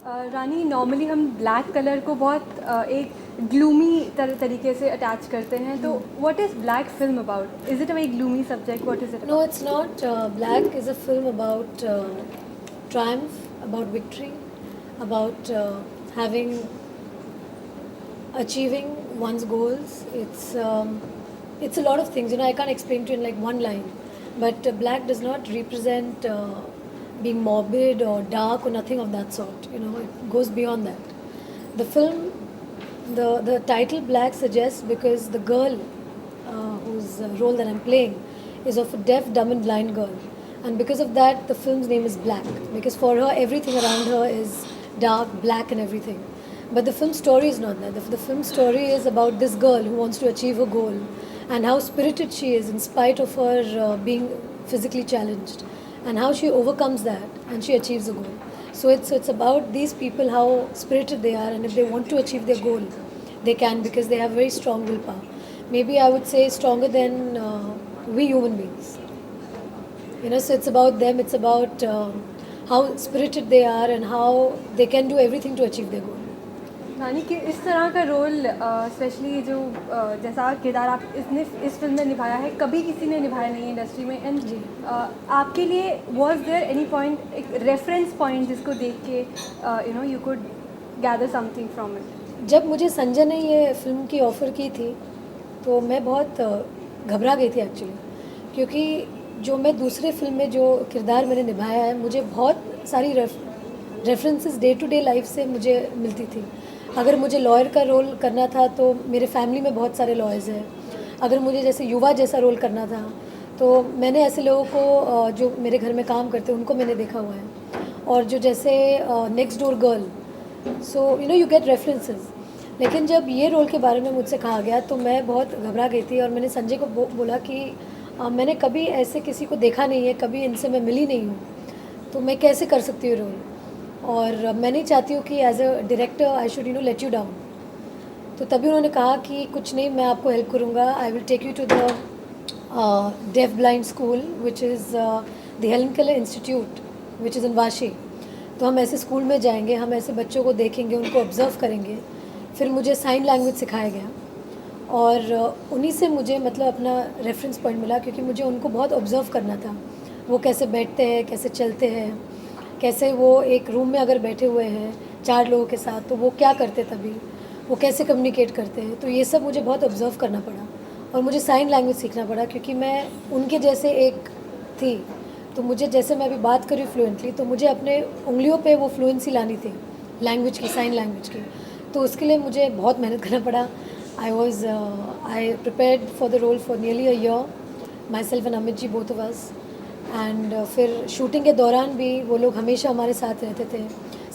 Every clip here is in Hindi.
रानी, नॉर्मली हम ब्लैक कलर को बहुत एक ग्लूमी तरीके से अटैच करते हैं, तो what is black film about? Is it a very gloomy subject? What is it No, about? it's not. Black is a film about triumph, about victory, about having achieving one's goals. It's a lot of things. I can't explain to you in like one line. But black does not represent being morbid or dark or nothing of that sort. It goes beyond that. The film, the title Black suggests because the girl whose role that I'm playing is of a deaf, dumb, and blind girl. And because of that, the film's name is Black. Because for her, everything around her is dark, black, and everything. But the film story is not that. The film story is about this girl who wants to achieve her goal and how spirited she is in spite of her being physically challenged, and how she overcomes that and she achieves a goal. So it's about these people, how spirited they are, and if they want to achieve their goal, they can, because they have very strong willpower. Maybe I would say stronger than we human beings. So it's about them. It's about how spirited they are and how they can do everything to achieve their goal. रानी कि इस तरह का रोल, स्पेशली जो जैसा किरदार आप इस फिल्म में निभाया है, कभी किसी ने निभाया नहीं है इंडस्ट्री में। एंड आपके लिए वॉज देयर एनी पॉइंट, एक रेफरेंस पॉइंट जिसको देख के you could gather something from it? जब मुझे संजय ने ये फिल्म की ऑफ़र की थी तो मैं बहुत घबरा गई थी एक्चुअली, क्योंकि जो मैं दूसरे फिल्म में जो किरदार मैंने निभाया है, मुझे बहुत सारी references day to day life से मुझे मिलती थी। अगर मुझे लॉयर का रोल करना था तो मेरे फैमिली में बहुत सारे लॉयर्स हैं। अगर मुझे जैसे युवा जैसा रोल करना था तो मैंने ऐसे लोगों को जो मेरे घर में काम करते हैं उनको मैंने देखा हुआ है। और जो जैसे next door girl, so you get references. लेकिन जब ये रोल के बारे में मुझसे कहा गया तो मैं बहुत घबरा गई थी और मैंने संजय को बोला कि मैंने कभी ऐसे किसी को देखा नहीं है, कभी इनसे मैं मिली नहीं हूँ, तो मैं कैसे कर सकती हूँ रोल, और मैं नहीं चाहती हूँ कि as a director I should let you down. तो तभी उन्होंने कहा कि कुछ नहीं, मैं आपको हेल्प करूँगा, I will take you to the deaf blind school which is the Helen Keller Institute which is in Vashi. तो हम ऐसे स्कूल में जाएंगे, हम ऐसे बच्चों को देखेंगे, उनको ऑब्ज़र्व करेंगे। फिर मुझे साइन लैंग्वेज सिखाया गया और उन्हीं से मुझे मतलब अपना रेफरेंस पॉइंट मिला, क्योंकि मुझे उनको बहुत ऑब्ज़र्व करना था, वो कैसे बैठते हैं, कैसे चलते हैं, कैसे वो एक रूम में अगर बैठे हुए हैं 4 लोगों के साथ तो वो क्या करते, तभी वो कैसे कम्युनिकेट करते हैं। तो ये सब मुझे बहुत ऑब्ज़र्व करना पड़ा और मुझे साइन लैंग्वेज सीखना पड़ा, क्योंकि मैं उनके जैसे एक थी। तो मुझे, जैसे मैं अभी बात करी फ्लुएंटली, तो मुझे अपने उंगलियों पे वो फ्लुएंसी लानी थी लैंग्वेज की, साइन लैंग्वेज की। तो उसके लिए मुझे बहुत मेहनत करना पड़ा। I prepared for the role for nearly a year, myself and Amit ji, both of us. एंड फिर शूटिंग के दौरान भी वो लोग हमेशा हमारे साथ रहते थे।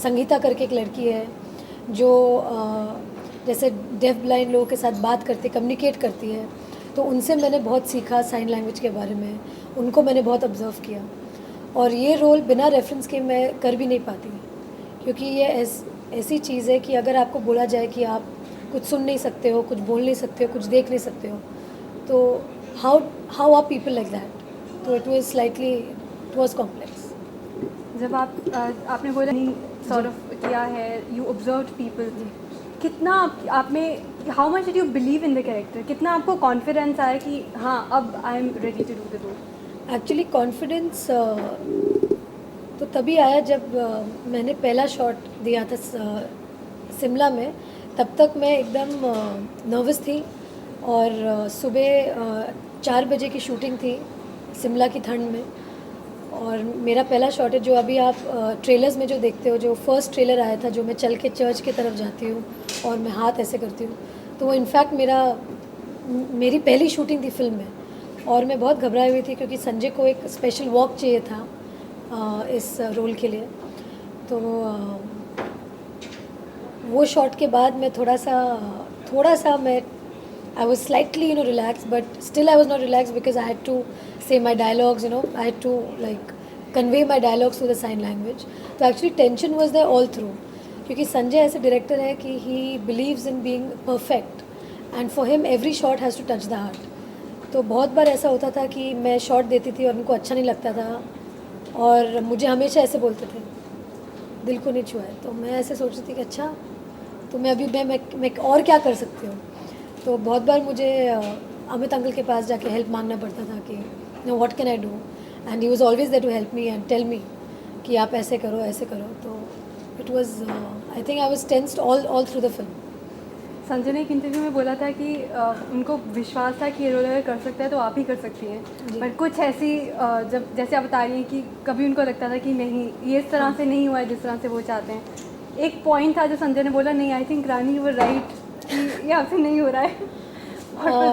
संगीता करके एक लड़की है जो जैसे डेफ ब्लाइंड लोगों के साथ बात करती, कम्युनिकेट करती है, तो उनसे मैंने बहुत सीखा साइन लैंग्वेज के बारे में, उनको मैंने बहुत ऑब्ज़र्व किया। और ये रोल बिना रेफरेंस के मैं कर भी नहीं पाती, क्योंकि ये ऐसी चीज़ है कि अगर आपको बोला जाए कि आप कुछ सुन नहीं सकते हो, कुछ बोल नहीं सकते हो, कुछ देख नहीं सकते हो, तो how are people like that? तो इट वाज कॉम्प्लेक्स। जब आपने बोला नहीं सॉर्ट ऑफ किया है, यू ऑब्जर्व्ड पीपल, कितना आप में, how much did you believe in the character? कितना आपको कॉन्फिडेंस आया कि हाँ अब I am ready to do the role? Actually confidence तो तभी आया जब मैंने पहला शॉट दिया था शिमला में। तब तक मैं एकदम नर्वस थी और सुबह 4 बजे की शूटिंग थी शिमला की ठंड में। और मेरा पहला शॉट है जो अभी आप ट्रेलर्स में जो देखते हो, जो फर्स्ट ट्रेलर आया था, जो मैं चल के चर्च की तरफ जाती हूँ और मैं हाथ ऐसे करती हूँ, तो वो इनफैक्ट मेरी पहली शूटिंग थी फिल्म में। और मैं बहुत घबराई हुई थी क्योंकि संजय को एक स्पेशल वॉक चाहिए था इस रोल के लिए। तो वो शॉट के बाद मैं थोड़ा सा मैं I was slightly relaxed, but still I was not relaxed because I had to say my dialogues, I had to like convey my dialogues through the sign language. So actually tension was there all through, क्योंकि संजय ऐसे डायरेक्टर है कि he believes in being perfect and for him every shot has to touch the heart. तो बहुत बार ऐसा होता था कि मैं शॉट देती थी और उनको अच्छा नहीं लगता था और मुझे हमेशा ऐसे बोलते थे दिल को नहीं छुआ है। तो मैं ऐसे सोच रही थी कि अच्छा, तो मैं अभी मैं और क्या कर सकती हूँ। तो बहुत बार मुझे अमित अंकल के पास जाके हेल्प मांगना पड़ता था कि no what can I do, and he was always there to help me and tell me कि आप ऐसे करो ऐसे करो। तो it was I think I was tensed all through the film. Sanjay ने एक इंटरव्यू में बोला था कि उनको विश्वास था कि ये रोल अगर कर सकता है तो आप ही कर सकती हैं, जी। पर कुछ ऐसी जब जैसे आप बता रही हैं कि कभी उनको लगता था कि नहीं, ये इस तरह से नहीं हुआ है जिस तरह से वो चाहते हैं। एक पॉइंट था जो संजय ने बोला, नहीं I think Rani you were right कि ये आपसे नहीं हो रहा है।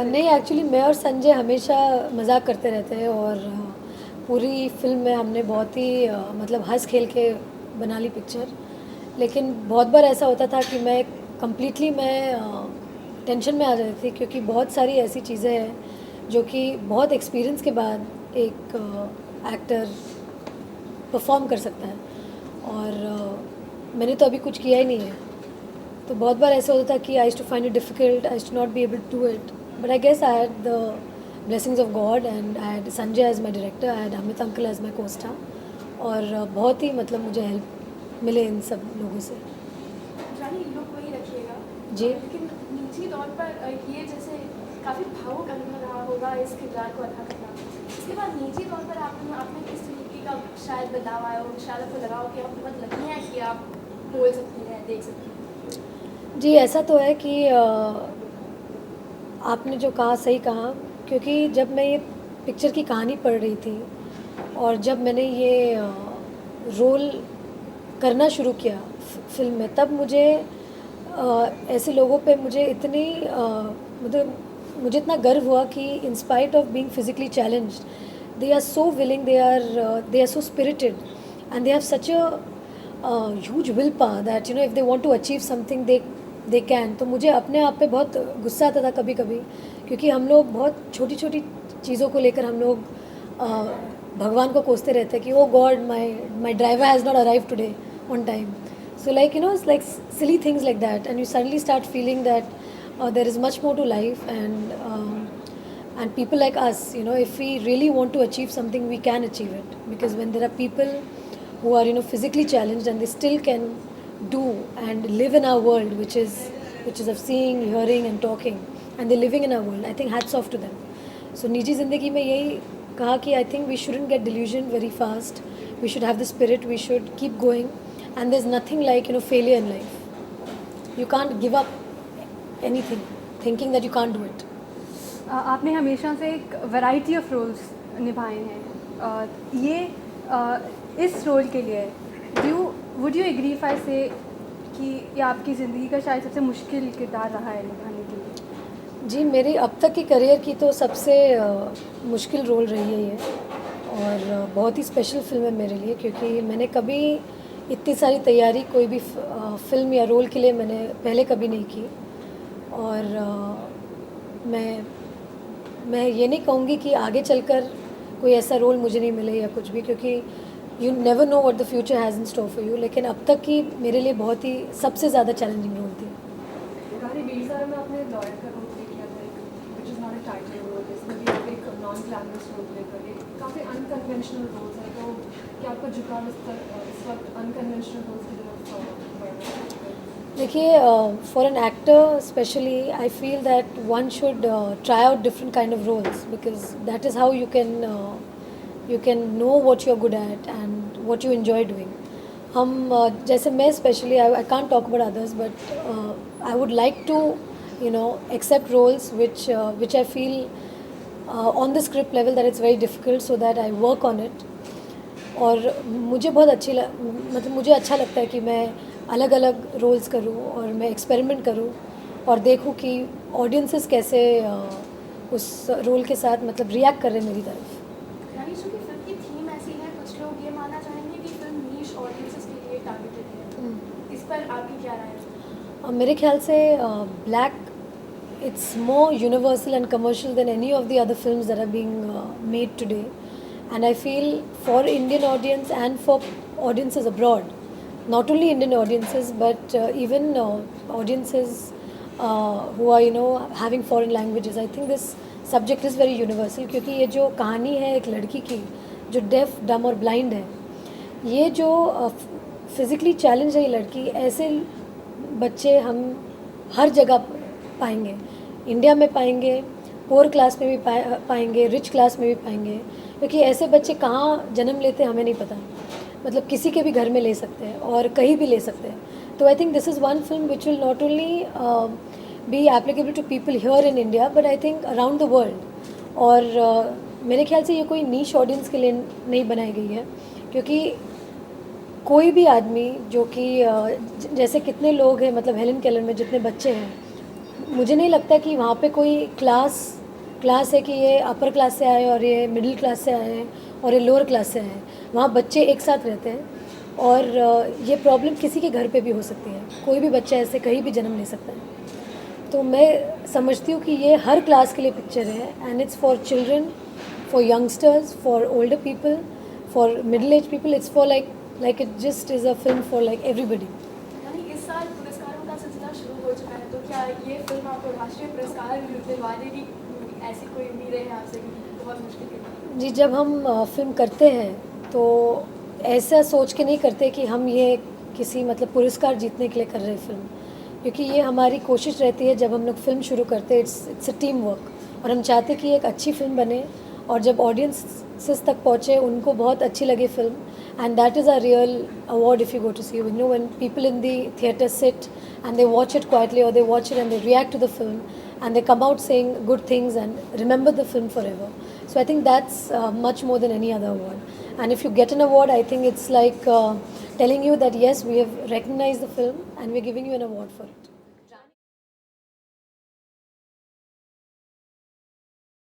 नहीं, एक्चुअली मैं और संजय हमेशा मजाक करते रहते हैं, और पूरी फिल्म में हमने बहुत ही मतलब हंस खेल के बना ली पिक्चर। लेकिन बहुत बार ऐसा होता था कि मैं कम्प्लीटली टेंशन में आ जाती थी, क्योंकि बहुत सारी ऐसी चीज़ें हैं जो कि बहुत एक्सपीरियंस के बाद एक एक्टर परफॉर्म कर सकता है, और मैंने तो अभी कुछ किया ही नहीं है। तो बहुत बार ऐसा होता था कि I to find it difficult, I to not be able to do it, but I guess I had the blessings of God, and I had Sanjay as my director, I had Amit uncle as my co-star, और बहुत ही मतलब मुझे हेल्प मिले इन सब लोगों से। रानी लुक वही रखिएगा जी। लेकिन निजी तौर पर ये जैसे काफ़ी भावुक अनुभव रहा होगा इस किरदार को अदा करना। इसके बाद निजी तौर पर आपने किस तरीके का शायद बदलाव आया हो, शायद आपको लगा हो कि आप बहुत लकी हैं कि आप बोल सकती हैं, देख सकती हैं? जी, ऐसा तो है कि आपने जो कहा सही कहा, क्योंकि जब मैं ये पिक्चर की कहानी पढ़ रही थी और जब मैंने ये रोल करना शुरू किया फिल्म में, तब मुझे ऐसे लोगों पे मुझे इतनी मतलब मुझे इतना गर्व हुआ कि in spite of being physically challenged they are so willing, they are so spirited, and they have such a huge will power that you know if they want to achieve something they can. तो मुझे अपने आप पे बहुत गुस्सा आता था कभी कभी, क्योंकि हम लोग बहुत छोटी छोटी चीज़ों को लेकर हम लोग भगवान को कोसते रहते हैं कि oh God my driver has not arrive today on time. So like, you know, it's like silly things like that, and you suddenly start feeling that there is much more to life, and people like us, you know, if we really want to achieve something, we can achieve it, because when there are people who are, you know, physically challenged and they still can do and live in our world, which is of seeing, hearing and talking, and they're living in our world, I think hats off to them. So निजी ज़िंदगी में यही कहा कि I think we shouldn't get delusioned very fast. We should have the spirit. We should keep going. And there's nothing like, you know, failure in life. You can't give up anything thinking that you can't do it. आपने हमेशा से एक वैरायटी ऑफ रोल्स निभाए हैं। इस रोल के लिए would you agree if I say कि ये आपकी ज़िंदगी का शायद सबसे मुश्किल किरदार रहा है निभाने के लिए? जी, मेरी अब तक की करियर की तो सबसे मुश्किल रोल रही है ये, और बहुत ही स्पेशल फिल्म है मेरे लिए, क्योंकि मैंने कभी इतनी सारी तैयारी कोई भी फिल्म या रोल के लिए मैंने पहले कभी नहीं की। और मैं ये नहीं कहूँगी कि आगे चलकर कोई ऐसा रोल मुझे नहीं मिले या कुछ भी, क्योंकि you never know what the future has in store for you, लेकिन अब तक की मेरे लिए बहुत ही सबसे ज़्यादा चैलेंजिंग रोल थी। रानी बीरसारा में आपने लॉयर का रोल प्ले किया था, which is not a title role, इसमें भी आप एक नॉन ग्लैमरस रोल प्ले कर रहे हैं, काफ़ी अनकन्वेंशनल रोल्स हैं। तो क्या आपका झुकाव इस वक्त अनकन्वेंशनल रोल्स की तरफ बढ़ रहा है? देखिए, for an actor specially I feel that one should try out different kind of roles, because that is how you can know what you're good at and what you enjoy doing. हम जैसे मैं specially I can't talk about others, but I would like to, you know, accept roles which I feel on the script level that it's very difficult, so that I work on it. और मुझे बहुत मतलब मुझे अच्छा लगता है कि मैं अलग अलग रोल्स करूँ और मैं एक्सपेरिमेंट करूँ और देखूँ कि ऑडियंसेस कैसे उस रोल के साथ मतलब रिएक्ट कर रहे हैं मेरी तरफ। रानी, चूँकि फिल्म की थीम ऐसी है, कुछ लोग ये मानना चाहेंगे कि फिल्म नीश ऑडियंसेस के लिए टारगेटेड है, इस पर आपकी क्या राय है? मेरे ख्याल से black it's more universal and commercial than any of the other films that are being made today, and I feel for Indian audience and for audiences abroad, not only Indian audiences but even audiences who are, you know, having foreign languages, I think this subject is very universal, क्योंकि ये जो कहानी है एक लड़की की जो डेफ, डम और ब्लाइंड है, ये जो फिज़िकली चैलेंज है ये लड़की, ऐसे बच्चे हम हर जगह पाएंगे, इंडिया में पाएंगे, पुअर क्लास में भी पाएंगे, रिच क्लास में भी पाएंगे, क्योंकि ऐसे बच्चे कहाँ जन्म लेते हैं हमें नहीं पता, मतलब किसी के भी घर में ले सकते हैं और कहीं भी ले सकते हैं। तो I think this is one film which will not only be applicable to people here in India but I think around the world. और मेरे ख्याल से ये कोई नीश ऑडियंस के लिए नहीं बनाई गई है, क्योंकि कोई भी आदमी जो कि जैसे कितने लोग हैं, मतलब हेलन केलर में जितने बच्चे हैं, मुझे नहीं लगता कि वहाँ पे कोई क्लास है कि ये अपर क्लास से आए और ये मिडिल क्लास से आए हैं और ये लोअर क्लास से आए हैं। वहाँ बच्चे एक साथ रहते हैं और ये प्रॉब्लम किसी के घर पे भी हो सकती है, कोई भी बच्चा ऐसे कहीं भी जन्म ले सकता है। तो मैं समझती हूँ कि ये हर क्लास के लिए पिक्चर है and it's for children, for youngsters, for older people, for middle age people, it's for like it just is a film for like everybody. यानी इस साल पुरस्कारों का सिलसिला शुरू हो चुका है, तो क्या ये फिल्म आपको राष्ट्रीय पुरस्कार दिलवा देगी? ऐसी कोई उम्मीदें हैं आपसे? बहुत मुश्किल है जी, जब हम फिल्म करते हैं तो ऐसा सोच के नहीं करते कि हम ये किसी मतलब पुरस्कार जीतने के लिए कर रहे हैं फिल्म, क्योंकि ये हमारी कोशिश रहती है जब हम लोग फिल्म शुरू करते हैं, इट्स अ टीम वर्क, और हम चाहते कि एक अच्छी फिल्म बने और जब ऑडियंसेस तक पहुँचे उनको बहुत अच्छी लगे film, and that is a real award if you go to see. You know, when people in the theatre sit and they watch it quietly or they watch it and they react to the film and they come out saying good things and remember the film forever. So I think that's much more than any other award. And if you get an award, I think it's like telling you that yes, we have recognized the film and we're giving you an award for it.